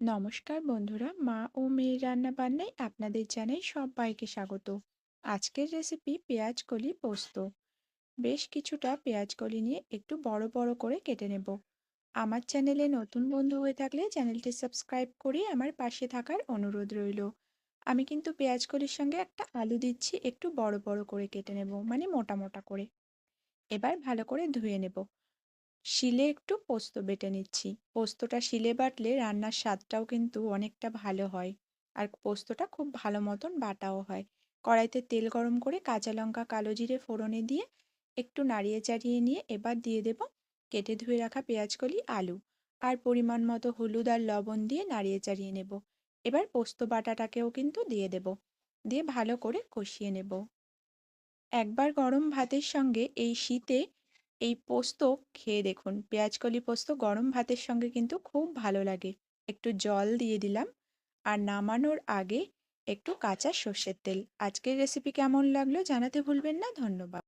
নমস্কার বন্ধুরা, মা ও মেয়ের রান্না বান্নায় আপনাদের জানাই সবাইকে স্বাগত। আজকের রেসিপি পেঁয়াজ কলি পোস্ত। বেশ কিছুটা পেঁয়াজ কলি নিয়ে একটু বড় বড় করে কেটে নেব। আমার চ্যানেলে নতুন বন্ধু হয়ে থাকলে চ্যানেলটি সাবস্ক্রাইব করে আমার পাশে থাকার অনুরোধ রইল। আমি কিন্তু পেঁয়াজ কলির সঙ্গে একটা আলু দিচ্ছি, একটু বড় বড় করে কেটে নেব, মানে মোটা মোটা করে। এবার ভালো করে ধুয়ে নেব। শিলে একটু পোস্ত বেটে নিচ্ছি। পোস্তটা শিলে বাটলে রান্নার স্বাদটাও কিন্তু অনেকটা ভালো হয়, আর পোস্তটা খুব ভালো মতন বাটাও হয়। কড়াইতে তেল গরম করে কাঁচা লঙ্কা কালো জিরে ফোড়নে দিয়ে একটু নাড়িয়ে চাড়িয়ে নিয়ে এবার দিয়ে দেব কেটে ধুয়ে রাখা পেঁয়াজকলি, আলু আর পরিমাণ মতো হলুদ আর লবণ দিয়ে নাড়িয়ে চাড়িয়ে নেব। এবার পোস্ত বাটাটাকেও কিন্তু দিয়ে দেব, দিয়ে ভালো করে কষিয়ে নেব। একবার গরম ভাতের সঙ্গে এই শীতে এই পোস্ত খেয়ে দেখুন। পেঁয়াজকলি পোস্ত গরম ভাতের সঙ্গে কিন্তু খুব ভালো লাগে। একটু জল দিয়ে দিলাম, আর নামানোর আগে একটু কাঁচা সর্ষের তেল। আজকের রেসিপি কেমন লাগলো জানাতে ভুলবেন না। ধন্যবাদ।